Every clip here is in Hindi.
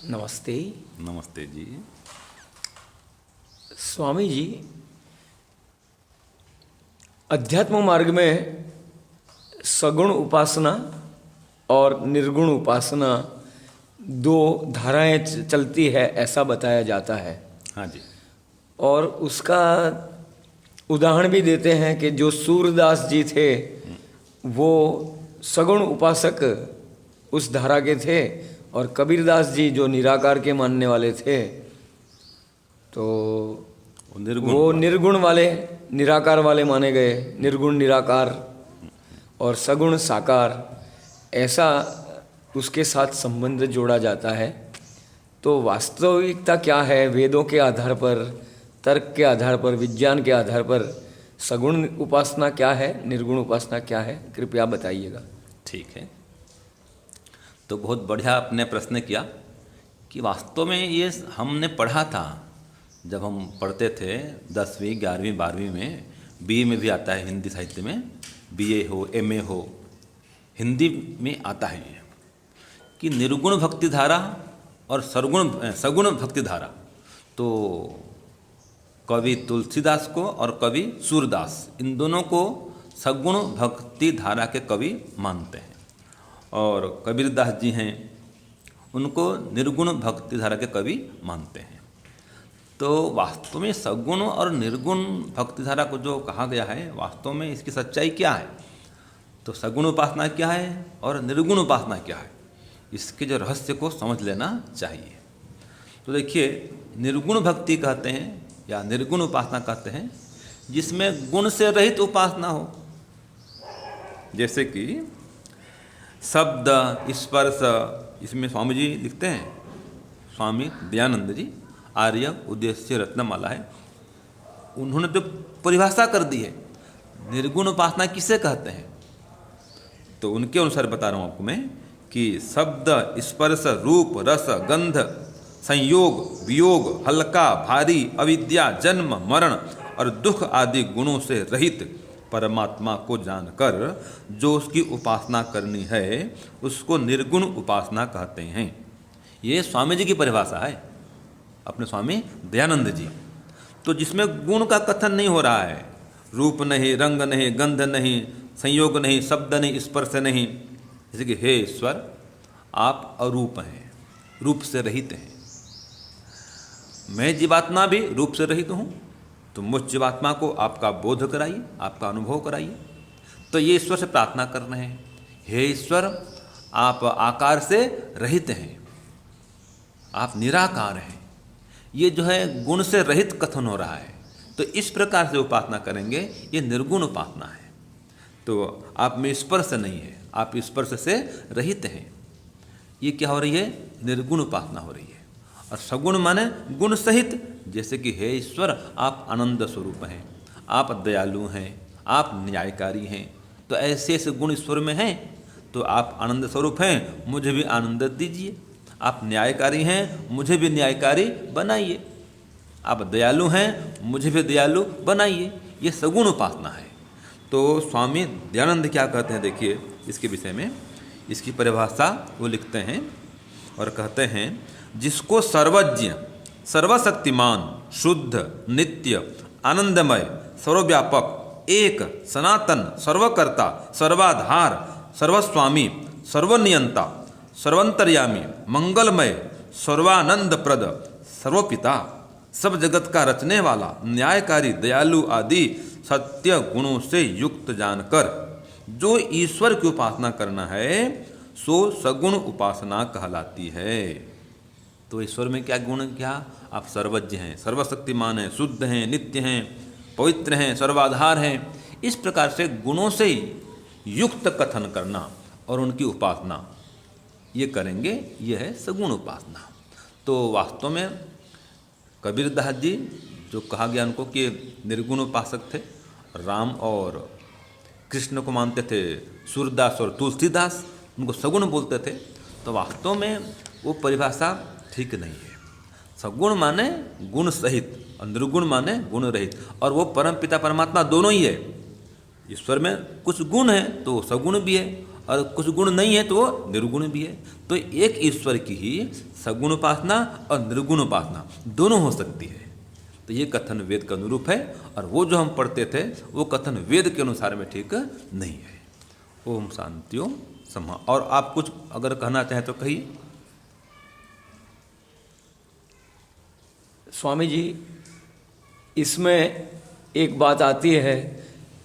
नमस्ते। नमस्ते जी। स्वामी जी, अध्यात्म मार्ग में सगुण उपासना और निर्गुण उपासना दो धाराएं चलती है, ऐसा बताया जाता है। हाँ जी। और उसका उदाहरण भी देते हैं कि जो सूरदास जी थे वो सगुण उपासक उस धारा के थे, और कबीरदास जी जो निराकार के मानने वाले थे तो वो निर्गुण वाले निराकार वाले माने गए। निर्गुण निराकार और सगुण साकार, ऐसा उसके साथ संबंध जोड़ा जाता है। तो वास्तविकता क्या है, वेदों के आधार पर, तर्क के आधार पर, विज्ञान के आधार पर सगुण उपासना क्या है, निर्गुण उपासना क्या है, कृपया बताइएगा। ठीक है। तो बहुत बढ़िया आपने प्रश्न किया कि वास्तव में ये हमने पढ़ा था जब हम पढ़ते थे 10वीं 11वीं 12वीं में। बीए में भी आता है, हिंदी साहित्य में बीए हो एमए हो, हिंदी में आता है ये कि निर्गुण भक्ति धारा और सगुण भक्ति धारा। तो कवि तुलसीदास को और कवि सूरदास, इन दोनों को सगुण भक्ति धारा के कवि मानते हैं, और कबीरदास जी हैं उनको निर्गुण भक्ति धारा के कवि मानते हैं। तो वास्तव में सगुण और निर्गुण भक्ति धारा को जो कहा गया है, वास्तव में इसकी सच्चाई क्या है, तो सगुण उपासना क्या है और निर्गुण उपासना क्या है, इसके जो रहस्य को समझ लेना चाहिए। तो देखिए, निर्गुण भक्ति कहते हैं या निर्गुण उपासना कहते हैं जिसमें गुण से रहित उपासना हो, जैसे कि शब्द स्पर्श। इसमें स्वामी जी लिखते हैं, स्वामी दयानंद जी, आर्य उद्देश्य रत्नमाला है, उन्होंने तो परिभाषा कर दी है निर्गुण उपासना किसे कहते हैं। तो उनके अनुसार बता रहा हूँ आपको मैं कि शब्द स्पर्श रूप रस गंध संयोग वियोग हल्का भारी अविद्या जन्म मरण और दुख आदि गुणों से रहित परमात्मा को जानकर जो उसकी उपासना करनी है उसको निर्गुण उपासना कहते हैं। ये स्वामी जी की परिभाषा है, अपने स्वामी दयानंद जी। तो जिसमें गुण का कथन नहीं हो रहा है, रूप नहीं, रंग नहीं, गंध नहीं, संयोग नहीं, शब्द नहीं, स्पर्श नहीं, जैसे कि हे ईश्वर आप अरूप हैं, रूप से रहित हैं। मैं जीवात्मा भी रूप से रहित हूँ, तो मुझ जीवात्मा को आपका बोध कराइए, आपका अनुभव कराइए। तो ये ईश्वर से प्रार्थना कर रहे हैं, हे ईश्वर आप आकार से रहित हैं, आप निराकार हैं। ये जो है गुण से रहित कथन हो रहा है। तो इस प्रकार से उपासना करेंगे, ये निर्गुण उपासना है। तो आप में स्पर्श नहीं है, आप स्पर्श से रहित हैं, ये क्या हो रही है, निर्गुण उपासना हो रही है। और सगुण माने गुण सहित, जैसे कि हे ईश्वर आप आनंद स्वरूप हैं, आप दयालु हैं, आप न्यायकारी हैं। तो ऐसे ऐसे गुण ईश्वर में हैं। तो आप आनंद स्वरूप हैं, मुझे भी आनंद दीजिए। आप न्यायकारी हैं, मुझे भी न्यायकारी बनाइए। आप दयालु हैं, मुझे भी दयालु बनाइए। ये सगुण उपासना है। तो स्वामी दयानंद क्या कहते हैं, देखिए इसके विषय में, इसकी परिभाषा वो लिखते हैं और कहते हैं, जिसको सर्वज्ञ सर्वशक्तिमान शुद्ध नित्य आनंदमय सर्वव्यापक एक सनातन सर्वकर्ता सर्वाधार सर्वस्वामी सर्वनियंता सर्वंतर्यामी मंगलमय सर्वानंदप्रद सर्वपिता सब जगत का रचने वाला न्यायकारी दयालु आदि सत्य गुणों से युक्त जानकर जो ईश्वर की उपासना करना है सो सगुण उपासना कहलाती है। तो ईश्वर में क्या गुण, क्या आप सर्वज्ञ हैं, सर्वशक्तिमान हैं, शुद्ध हैं, नित्य हैं, पवित्र हैं, सर्वाधार हैं। इस प्रकार से गुणों से युक्त कथन करना और उनकी उपासना ये करेंगे, ये है सगुण उपासना। तो वास्तव में कबीरदास जी जो कहा गया उनको कि निर्गुण उपासक थे, राम और कृष्ण को मानते थे, सूरदास और तुलसीदास उनको सगुण बोलते थे। तो वास्तव में वो परिभाषा ठीक नहीं है। सगुण माने गुण सहित और निर्गुण माने गुण रहित, और वो परम पिता परमात्मा दोनों ही है। ईश्वर में कुछ गुण है तो सगुण भी है, और कुछ गुण नहीं है तो वो निर्गुण भी है। तो एक ईश्वर की ही सगुण उपासना और निर्गुण उपासना दोनों हो सकती है। तो ये कथन वेद का अनुरूप है, और वो जो हम पढ़ते थे वो कथन वेद के अनुसार में ठीक नहीं है। ओम शांति ओम सम्मा। और आप कुछ अगर कहना चाहें तो कहिए। स्वामी जी, इसमें एक बात आती है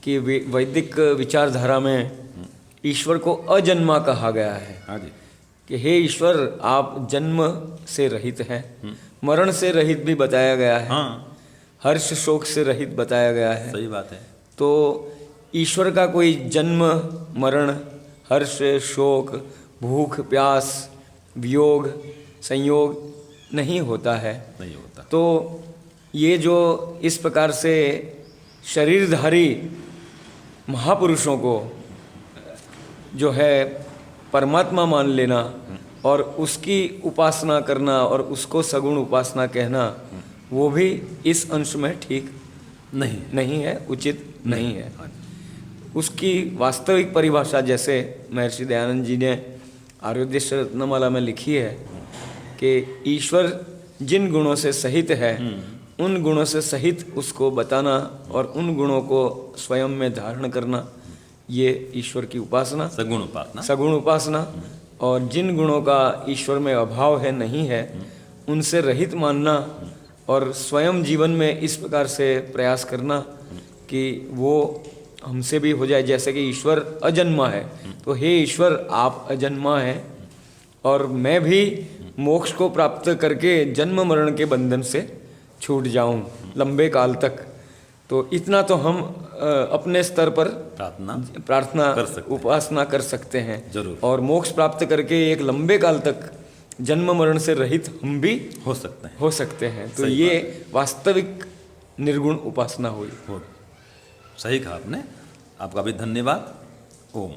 कि वैदिक विचारधारा में ईश्वर को अजन्मा कहा गया है। हाँ जी। कि हे ईश्वर, आप जन्म से रहित हैं, मरण से रहित भी बताया गया है, हाँ, हर्ष शोक से रहित बताया गया है। सही बात है। तो ईश्वर का कोई जन्म मरण, हर्ष शोक, भूख प्यास, वियोग संयोग नहीं होता है। नहीं होता। तो ये जो इस प्रकार से शरीरधारी महापुरुषों को जो है परमात्मा मान लेना और उसकी उपासना करना और उसको सगुण उपासना कहना, वो भी इस अंश में ठीक नहीं है, उचित नहीं है। उसकी वास्तविक परिभाषा जैसे महर्षि दयानंद जी ने आर्योद्देश्य रत्नमाला में लिखी है कि ईश्वर जिन गुणों से सहित है उन गुणों से सहित उसको बताना और उन गुणों को स्वयं में धारण करना, ये ईश्वर की उपासना, सगुण उपासना। और जिन गुणों का ईश्वर में अभाव है, नहीं है, उनसे रहित मानना और स्वयं जीवन में इस प्रकार से प्रयास करना कि वो हमसे भी हो जाए। जैसे कि ईश्वर अजन्मा है, तो हे ईश्वर आप अजन्मा हैं और मैं भी मोक्ष को प्राप्त करके जन्म मरण के बंधन से छूट जाऊं लंबे काल तक। तो इतना तो हम अपने स्तर पर प्रार्थना उपासना कर सकते हैं जरूर। और मोक्ष प्राप्त करके एक लंबे काल तक जन्म मरण से रहित हम भी हो सकते हैं। तो ये वास्तविक निर्गुण उपासना हुई। सही कहा आपने। आपका भी धन्यवाद। ओम।